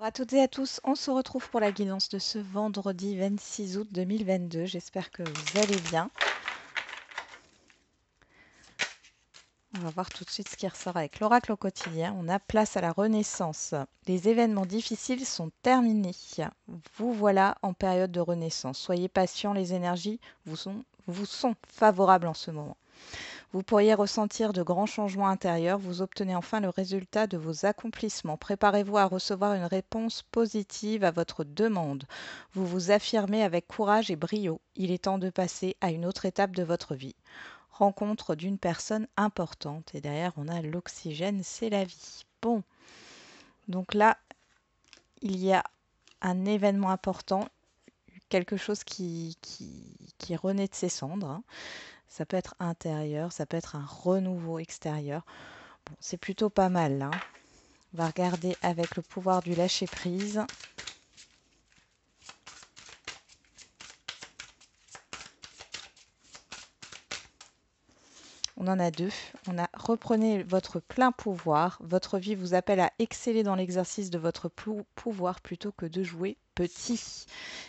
À toutes et à tous, on se retrouve pour la guidance de ce vendredi 26 août 2022. J'espère que vous allez bien. On va voir tout de suite ce qui ressort avec l'oracle au quotidien. On a place à la renaissance. Les événements difficiles sont terminés. Vous voilà en période de renaissance. Soyez patients, les énergies vous sont favorables en ce moment. Vous pourriez ressentir de grands changements intérieurs. Vous obtenez enfin le résultat de vos accomplissements. Préparez-vous à recevoir une réponse positive à votre demande. Vous vous affirmez avec courage et brio. Il est temps de passer à une autre étape de votre vie. Rencontre d'une personne importante. Et derrière, on a l'oxygène, c'est la vie. Bon, donc là, il y a un événement important, quelque chose qui renaît de ses cendres, hein. Ça peut être intérieur, ça peut être un renouveau extérieur. Bon, c'est plutôt pas mal là. On va regarder avec le pouvoir du lâcher-prise. On en a deux. On a reprenez votre plein pouvoir. Votre vie vous appelle à exceller dans l'exercice de votre pouvoir plutôt que de jouer petit.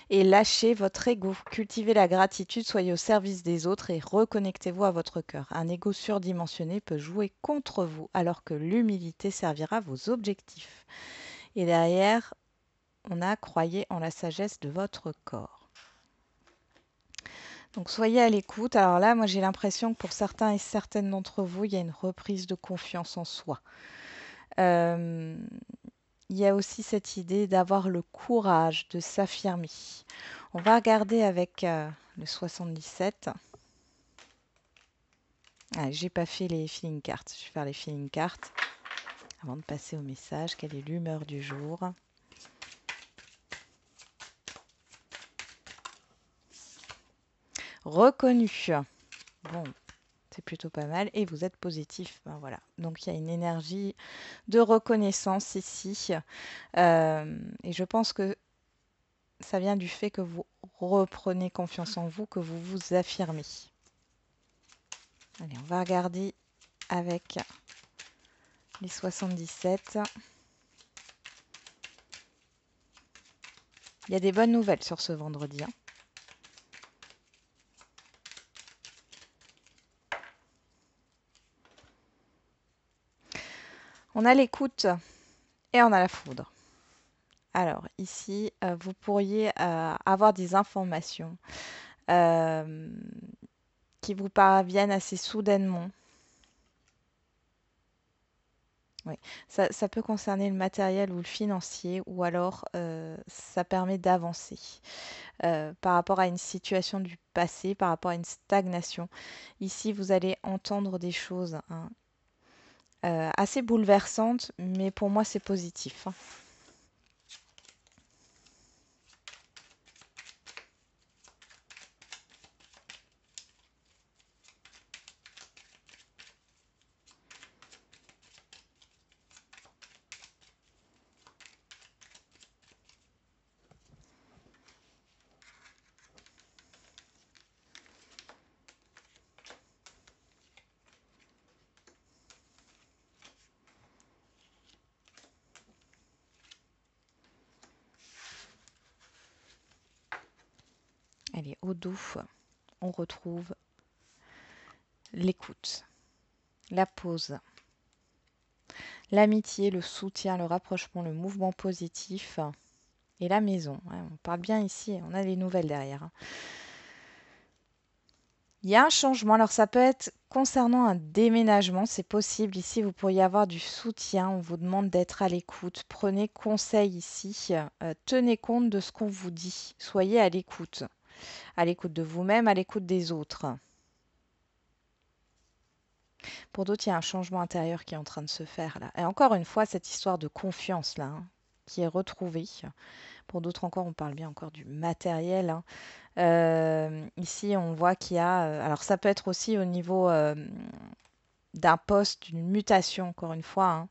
Et lâchez votre ego. Cultivez la gratitude, soyez au service des autres et reconnectez-vous à votre cœur. Un ego surdimensionné peut jouer contre vous alors que l'humilité servira vos objectifs. Et derrière, on a croyez en la sagesse de votre corps. Donc soyez à l'écoute. Alors là, moi j'ai l'impression que pour certains et certaines d'entre vous, il y a une reprise de confiance en soi. Euh, il y a aussi cette idée d'avoir le courage de s'affirmer. On va regarder avec le 77. Ah, j'ai pas fait les feeling cards. Je vais faire les feeling cards avant de passer au message. Quelle est l'humeur du jour? Reconnu. Bon, c'est plutôt pas mal. Et vous êtes positif. Ben voilà. Donc il y a une énergie de reconnaissance ici. Et je pense que ça vient du fait que vous reprenez confiance en vous, que vous vous affirmez. Allez, on va regarder avec les 77. Il y a des bonnes nouvelles sur ce vendredi, hein. On a l'écoute et on a la foudre. Alors ici, vous pourriez avoir des informations euh, qui vous parviennent assez soudainement. Oui, ça peut concerner le matériel ou le financier, ou alors ça permet d'avancer par rapport à une situation du passé, par rapport à une stagnation. Ici, vous allez entendre des choses, hein, assez bouleversantes, mais pour moi, c'est positif, hein. Allez, au doux, on retrouve l'écoute, la pause, l'amitié, le soutien, le rapprochement, le mouvement positif et la maison. Ouais, on parle bien ici, on a les nouvelles derrière, hein. Il y a un changement, alors ça peut être concernant un déménagement, c'est possible. Ici, vous pourriez avoir du soutien, on vous demande d'être à l'écoute. Prenez conseil ici, tenez compte de ce qu'on vous dit. Soyez à l'écoute de vous-même, à l'écoute des autres. Pour d'autres, il y a un changement intérieur qui est en train de se faire là. Et encore une fois, cette histoire de confiance là, hein, qui est retrouvée. Pour d'autres encore, on parle bien encore du matériel, hein. Ici, on voit qu'il y a... alors ça peut être aussi au niveau d'un poste, d'une mutation, encore une fois, hein,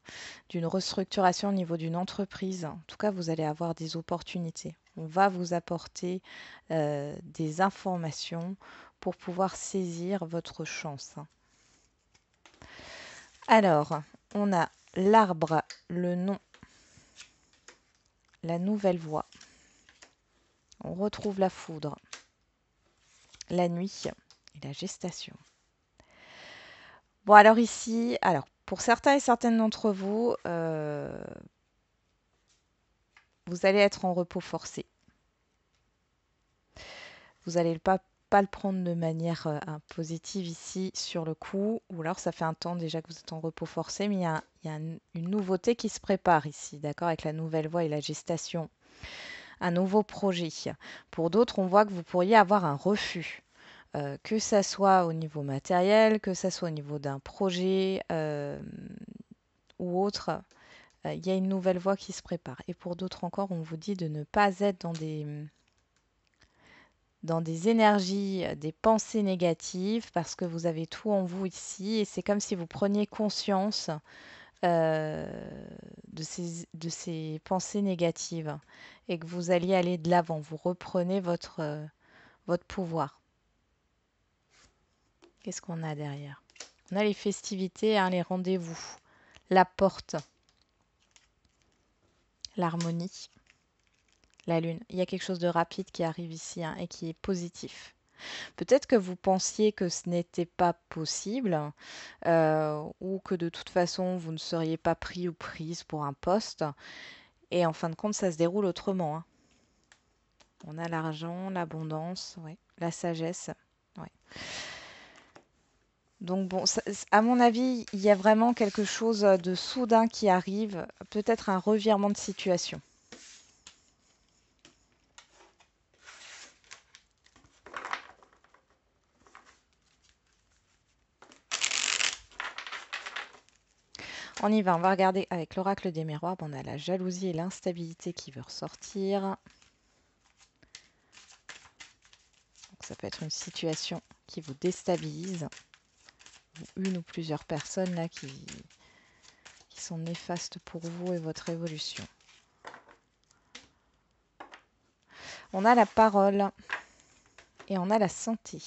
d'une restructuration au niveau d'une entreprise. En tout cas, vous allez avoir des opportunités. On va vous apporter des informations pour pouvoir saisir votre chance, hein. Alors, on a l'arbre, le nom la nouvelle voie. On retrouve la foudre, la nuit et la gestation. Bon, alors ici, pour certains et certaines d'entre vous, vous allez être en repos forcé. Vous n'allez pas le prendre de manière positive ici sur le coup, ou alors ça fait un temps déjà que vous êtes en repos forcé, mais il y a une nouveauté qui se prépare ici, d'accord, avec la nouvelle voie et la gestation, un nouveau projet. Pour d'autres, on voit que vous pourriez avoir un refus, que ça soit au niveau matériel, que ça soit au niveau d'un projet ou autre. Il y a une nouvelle voie qui se prépare. Et pour d'autres encore, on vous dit de ne pas être dans des énergies, des pensées négatives, parce que vous avez tout en vous ici, et c'est comme si vous preniez conscience de ces pensées négatives, et que vous alliez aller de l'avant, vous reprenez votre pouvoir. Qu'est-ce qu'on a derrière? On a les festivités, hein, les rendez-vous, la porte, l'harmonie, la lune. Il y a quelque chose de rapide qui arrive ici, hein, et qui est positif. Peut-être que vous pensiez que ce n'était pas possible ou que de toute façon vous ne seriez pas pris ou prise pour un poste. Et en fin de compte, ça se déroule autrement, hein. On a l'argent, l'abondance, ouais, la sagesse. Ouais. Donc bon, à mon avis, il y a vraiment quelque chose de soudain qui arrive, peut-être un revirement de situation. On y va, on va regarder avec l'oracle des miroirs. Bon, on a la jalousie et l'instabilité qui veut ressortir. Donc, ça peut être une situation qui vous déstabilise. Une ou plusieurs personnes là qui sont néfastes pour vous et votre évolution. On a la parole et on a la santé.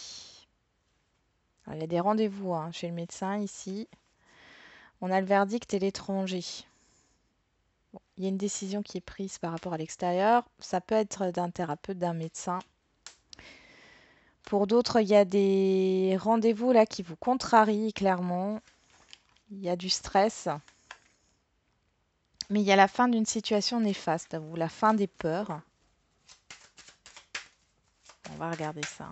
Alors, il y a des rendez-vous chez le médecin ici. On a le verdict et l'étranger. Bon, il y a une décision qui est prise par rapport à l'extérieur. Ça peut être d'un thérapeute, d'un médecin. Pour d'autres, il y a des rendez-vous là qui vous contrarient clairement. Il y a du stress. Mais il y a la fin d'une situation néfaste, ou la fin des peurs. On va regarder ça.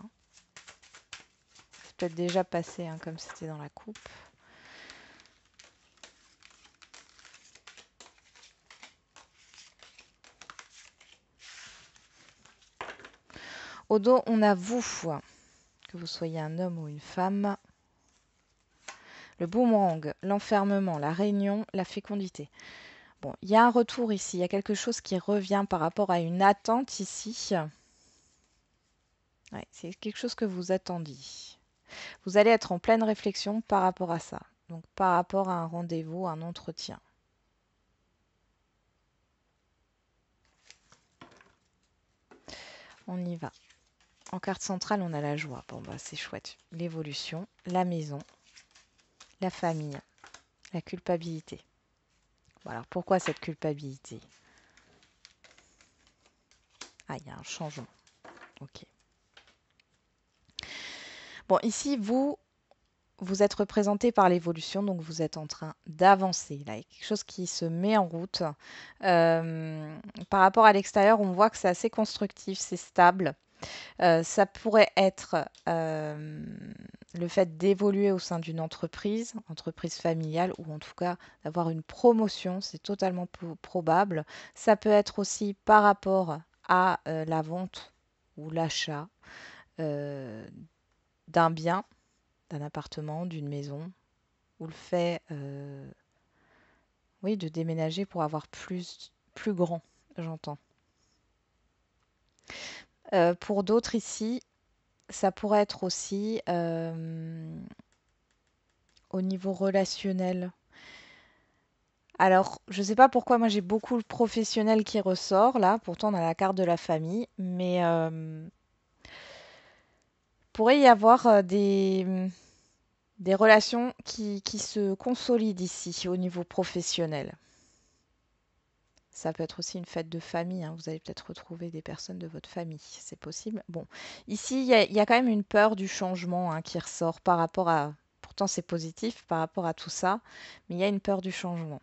C'est peut-être déjà passé, hein, comme c'était dans la coupe. Au dos, on a vous, que vous soyez un homme ou une femme. Le boomerang, l'enfermement, la réunion, la fécondité. Bon, il y a un retour ici, il y a quelque chose qui revient par rapport à une attente ici. Ouais, c'est quelque chose que vous attendiez. Vous allez être en pleine réflexion par rapport à ça. Donc par rapport à un rendez-vous, un entretien. On y va. En carte centrale, on a la joie. Bon, bah c'est chouette. L'évolution, la maison, la famille, la culpabilité. Bon, alors pourquoi cette culpabilité? Ah, il y a un changement. Ok. Bon, ici, vous êtes représenté par l'évolution, donc vous êtes en train d'avancer. Là, il y a quelque chose qui se met en route. Par rapport à l'extérieur, on voit que c'est assez constructif, c'est stable. Ça pourrait être le fait d'évoluer au sein d'une entreprise familiale, ou en tout cas d'avoir une promotion, c'est totalement probable. Ça peut être aussi par rapport à la vente ou l'achat d'un bien, d'un appartement, d'une maison, ou le fait oui, de déménager pour avoir plus grand, j'entends. Pour d'autres ici, ça pourrait être aussi au niveau relationnel. Alors, je ne sais pas pourquoi moi j'ai beaucoup le professionnel qui ressort là, pourtant on a la carte de la famille, mais pourrait y avoir des relations qui se consolident ici au niveau professionnel. Ça peut être aussi une fête de famille, hein. Vous allez peut-être retrouver des personnes de votre famille, c'est possible. Bon, ici, il y a quand même une peur du changement, hein, qui ressort par rapport à... Pourtant, c'est positif par rapport à tout ça, mais il y a une peur du changement.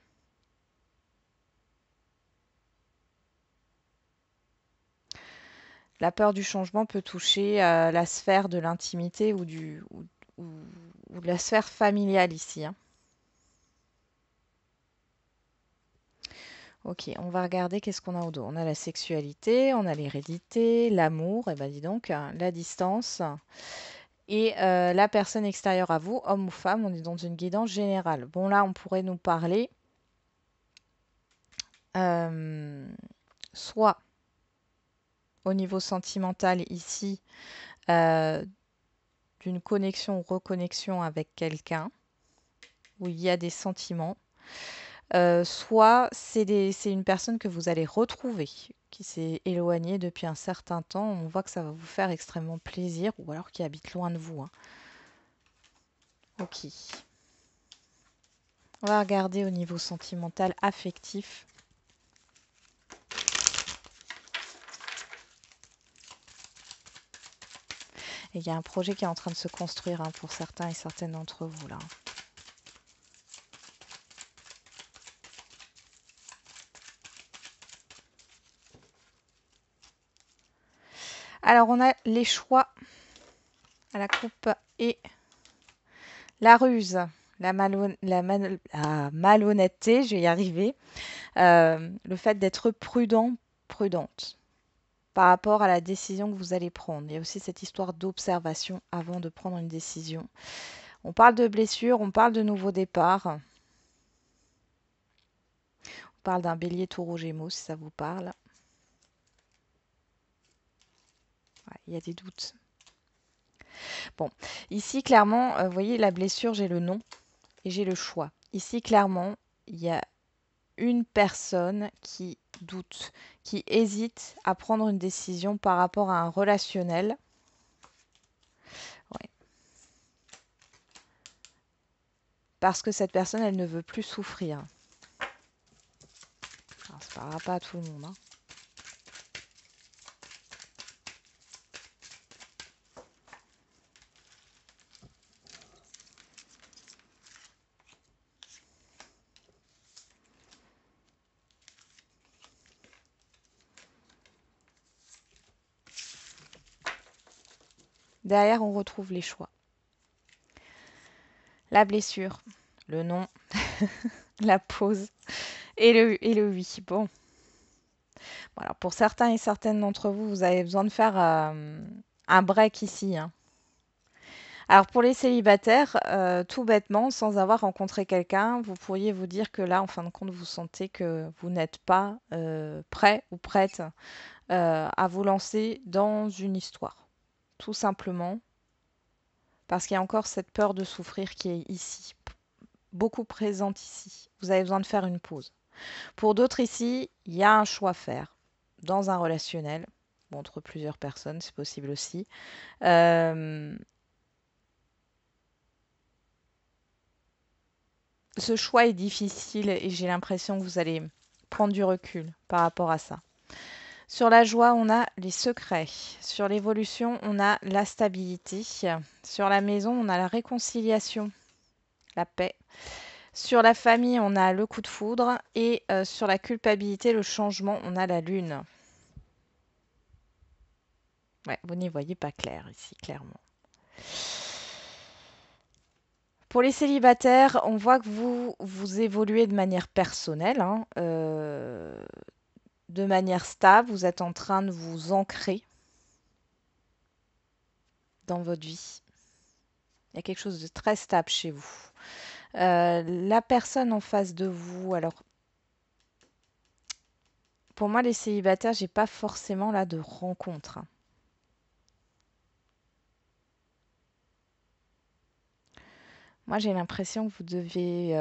La peur du changement peut toucher la sphère de l'intimité ou de la sphère familiale ici, hein. Ok, on va regarder qu'est-ce qu'on a au dos. On a la sexualité, on a l'hérédité, l'amour, et ben dis donc, hein, la distance et la personne extérieure à vous, homme ou femme. On est dans une guidance générale. Bon, là, on pourrait nous parler euh, soit au niveau sentimental ici, euh, d'une connexion ou reconnexion avec quelqu'un où il y a des sentiments. Soit c'est une personne que vous allez retrouver, qui s'est éloignée depuis un certain temps. On voit que ça va vous faire extrêmement plaisir, ou alors qui habite loin de vous, hein. Ok. On va regarder au niveau sentimental, affectif. Et il y a un projet qui est en train de se construire, hein, pour certains et certaines d'entre vous là. Alors on a les choix à la coupe et la ruse, la malhonnêteté, je vais y arriver. Le fait d'être prudent, prudente par rapport à la décision que vous allez prendre. Il y a aussi cette histoire d'observation avant de prendre une décision. On parle de blessures, on parle de nouveau départ. On parle d'un bélier taureau gémeaux si ça vous parle. Ouais, il y a des doutes. Bon, ici clairement, vous voyez la blessure, j'ai le nom et j'ai le choix. Ici clairement, il y a une personne qui doute, qui hésite à prendre une décision par rapport à un relationnel. Ouais. Parce que cette personne, elle ne veut plus souffrir. Alors, ça ne parlera pas à tout le monde, hein. Derrière, on retrouve les choix. La blessure, le non, la pause et le oui. Bon. Voilà, pour certains et certaines d'entre vous, vous avez besoin de faire un break ici, hein. Alors pour les célibataires, tout bêtement, sans avoir rencontré quelqu'un, vous pourriez vous dire que là, en fin de compte, vous sentez que vous n'êtes pas prêt ou prête à vous lancer dans une histoire. Tout simplement parce qu'il y a encore cette peur de souffrir qui est ici, beaucoup présente ici. Vous avez besoin de faire une pause. Pour d'autres ici, il y a un choix à faire dans un relationnel, bon, entre plusieurs personnes, c'est possible aussi. Euh, Ce choix est difficile et j'ai l'impression que vous allez prendre du recul par rapport à ça. Sur la joie, on a les secrets. Sur l'évolution, on a la stabilité. Sur la maison, on a la réconciliation, la paix. Sur la famille, on a le coup de foudre. Et sur la culpabilité, le changement, on a la lune. Ouais, vous n'y voyez pas clair ici, clairement. Pour les célibataires, on voit que vous évoluez de manière personnelle, hein, de manière stable. Vous êtes en train de vous ancrer dans votre vie. Il y a quelque chose de très stable chez vous. La personne en face de vous, alors pour moi les célibataires, j'ai pas forcément là de rencontre, hein. Moi j'ai l'impression que vous devez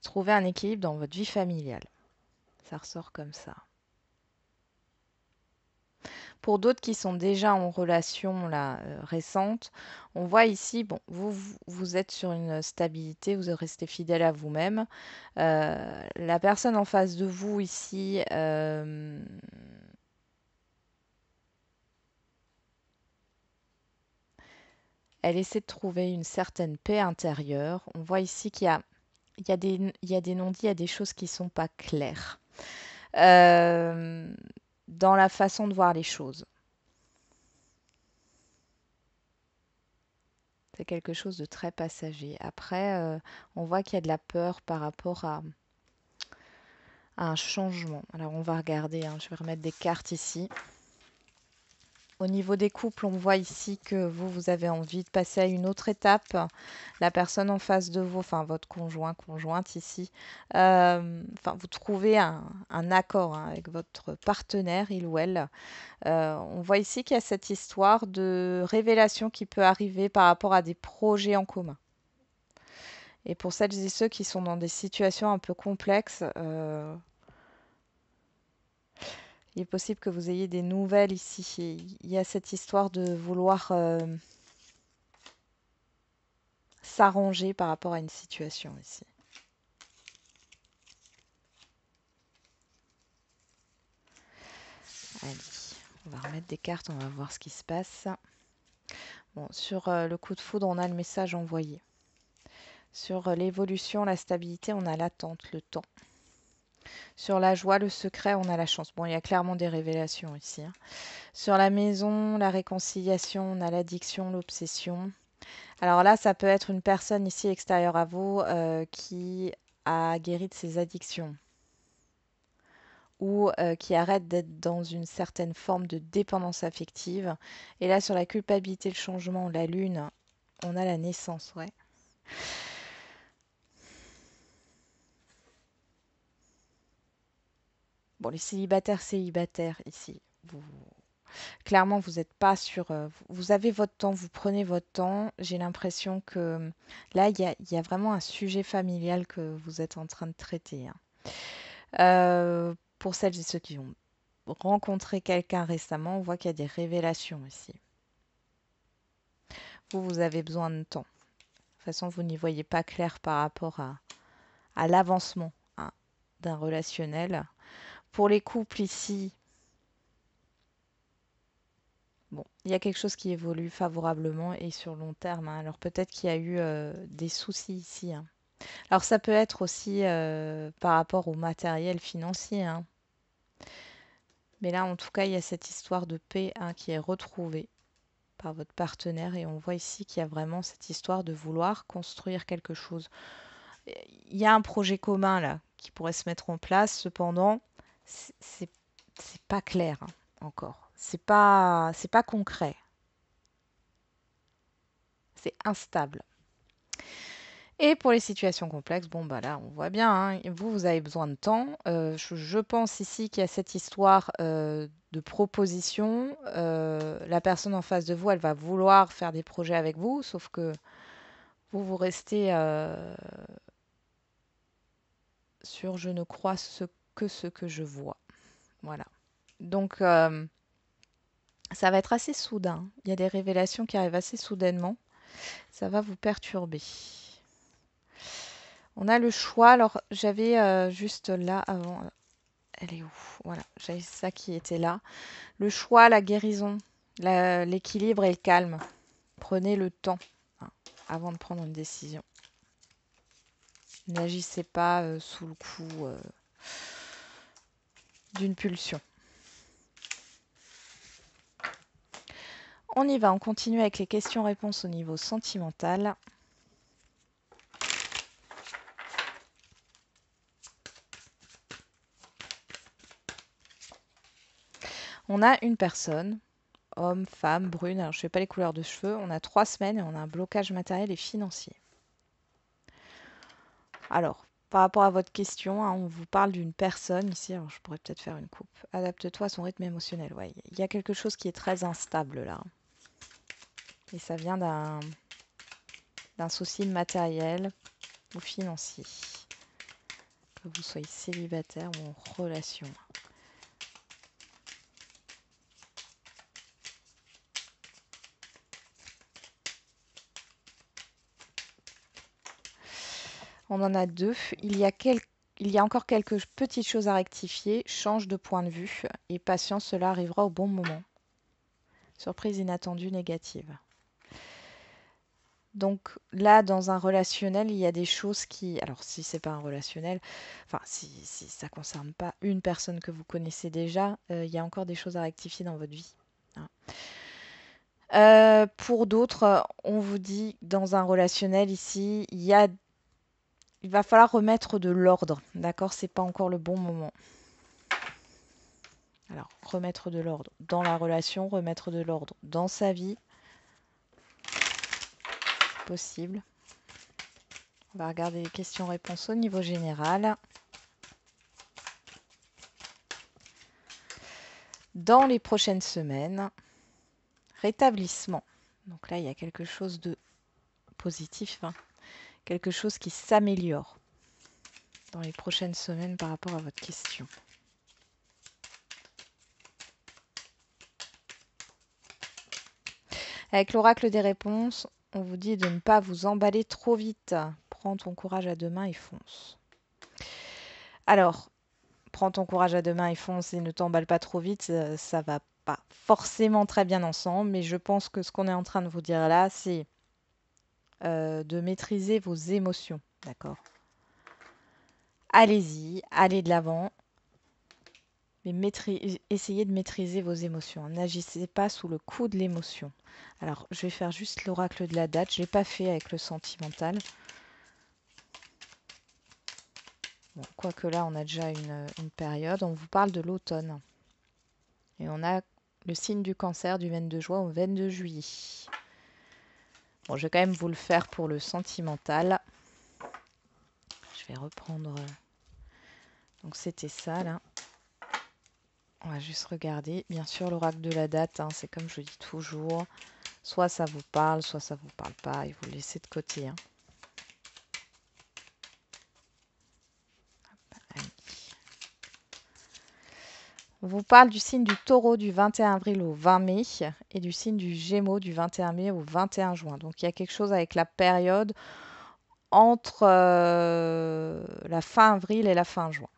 trouver un équilibre dans votre vie familiale. Ça ressort comme ça. Pour d'autres qui sont déjà en relation là, récente, on voit ici, bon, vous êtes sur une stabilité, vous restez fidèle à vous-même. La personne en face de vous ici, elle essaie de trouver une certaine paix intérieure. On voit ici il y a des non-dits, il y a des choses qui ne sont pas claires euh, dans la façon de voir les choses. C'est quelque chose de très passager. Après, on voit qu'il y a de la peur par rapport à un changement. Alors, on va regarder, hein, je vais remettre des cartes ici. Au niveau des couples, on voit ici que vous avez envie de passer à une autre étape. La personne en face de vous, enfin votre conjoint, conjointe ici, enfin vous trouvez un accord hein, avec votre partenaire, il ou elle. On voit ici qu'il y a cette histoire de révélation qui peut arriver par rapport à des projets en commun. Et pour celles et ceux qui sont dans des situations un peu complexes, il est possible que vous ayez des nouvelles ici. Il y a cette histoire de vouloir s'arranger par rapport à une situation ici. Allez, on va remettre des cartes, on va voir ce qui se passe. Bon, sur le coup de foudre, on a le message envoyé. Sur l'évolution, la stabilité, on a l'attente, le temps. Sur la joie, le secret, on a la chance. Bon, il y a clairement des révélations ici. Hein. Sur la maison, la réconciliation, on a l'addiction, l'obsession. Alors là, ça peut être une personne ici extérieure à vous qui a guéri de ses addictions ou qui arrête d'être dans une certaine forme de dépendance affective. Et là, sur la culpabilité, le changement, la lune, on a la naissance, ouais. Bon, les célibataires ici, clairement, vous n'êtes pas sur. Vous avez votre temps, vous prenez votre temps. J'ai l'impression que là, il y a vraiment un sujet familial que vous êtes en train de traiter. Hein. Pour celles et ceux qui ont rencontré quelqu'un récemment, on voit qu'il y a des révélations ici. Vous avez besoin de temps. De toute façon, vous n'y voyez pas clair par rapport à l'avancement hein, d'un relationnel. Pour les couples ici, bon, il y a quelque chose qui évolue favorablement et sur long terme. Hein. Alors peut-être qu'il y a eu des soucis ici. Hein. Alors ça peut être aussi par rapport au matériel financier. Hein. Mais là, en tout cas, il y a cette histoire de paix hein, qui est retrouvée par votre partenaire et on voit ici qu'il y a vraiment cette histoire de vouloir construire quelque chose. Il y a un projet commun là qui pourrait se mettre en place, cependant, c'est pas clair hein, encore. C'est pas concret. C'est instable. Et pour les situations complexes, bon bah là on voit bien, hein, vous avez besoin de temps. Je pense ici qu'il y a cette histoire de proposition. La personne en face de vous, elle va vouloir faire des projets avec vous, sauf que vous restez sur je ne crois ce que je vois. Voilà. Donc ça va être assez soudain. Il y a des révélations qui arrivent assez soudainement. Ça va vous perturber. On a le choix. Alors, j'avais juste là avant. Elle est où? Voilà, j'avais ça qui était là. Le choix, la guérison, l'équilibre et le calme. Prenez le temps hein, avant de prendre une décision. N'agissez pas sous le coup d'une pulsion. On y va, on continue avec les questions-réponses au niveau sentimental. On a une personne, homme, femme, brune, alors je ne fais pas les couleurs de cheveux, on a 3 semaines et on a un blocage matériel et financier. Alors, par rapport à votre question, hein, on vous parle d'une personne ici, alors je pourrais peut-être faire une coupe. Adapte-toi à son rythme émotionnel. Ouais, il y a quelque chose qui est très instable là. Et ça vient d'un souci matériel ou financier. Que vous soyez célibataire ou en relation. On en a deux. Il y a encore quelques petites choses à rectifier. Change de point de vue et patience, cela arrivera au bon moment. Surprise inattendue négative. Donc là, dans un relationnel, il y a des choses qui... Alors si c'est pas un relationnel, enfin si ça ne concerne pas une personne que vous connaissez déjà, il y a encore des choses à rectifier dans votre vie. Hein. Pour d'autres, on vous dit dans un relationnel ici, il va falloir remettre de l'ordre, d'accord? C'est pas encore le bon moment. Alors, remettre de l'ordre dans la relation, remettre de l'ordre dans sa vie, possible. On va regarder les questions-réponses au niveau général. Dans les prochaines semaines, rétablissement. Donc là, il y a quelque chose de positif, hein, quelque chose qui s'améliore dans les prochaines semaines par rapport à votre question. Avec l'oracle des réponses, on vous dit de ne pas vous emballer trop vite. Prends ton courage à deux mains et fonce. Alors, prends ton courage à deux mains et fonce et ne t'emballe pas trop vite, ça va pas forcément très bien ensemble, mais je pense que ce qu'on est en train de vous dire là, c'est de maîtriser vos émotions, d'accord? Allez-y, allez de l'avant, mais essayez de maîtriser vos émotions. N'agissez pas sous le coup de l'émotion. Alors, je vais faire juste l'oracle de la date. Je ne l'ai pas fait avec le sentimental. Bon, quoique là, on a déjà une période. On vous parle de l'automne. Et on a le signe du cancer du 22 juin au 22 juillet. Bon, je vais quand même vous le faire pour le sentimental. Je vais reprendre... Donc, c'était ça, là. On va juste regarder. Bien sûr, l'oracle de la date, hein, c'est comme je dis toujours. Soit ça vous parle, soit ça vous parle pas. Et vous le laissez de côté. Hein. On vous parle du signe du taureau du 21 avril au 20 mai et du signe du gémeaux du 21 mai au 21 juin. Donc il y a quelque chose avec la période entre la fin avril et la fin juin.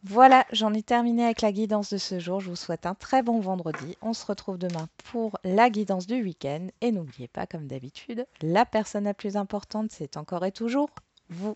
Voilà, j'en ai terminé avec la guidance de ce jour. Je vous souhaite un très bon vendredi. On se retrouve demain pour la guidance du week-end. Et n'oubliez pas, comme d'habitude, la personne la plus importante, c'est encore et toujours vous.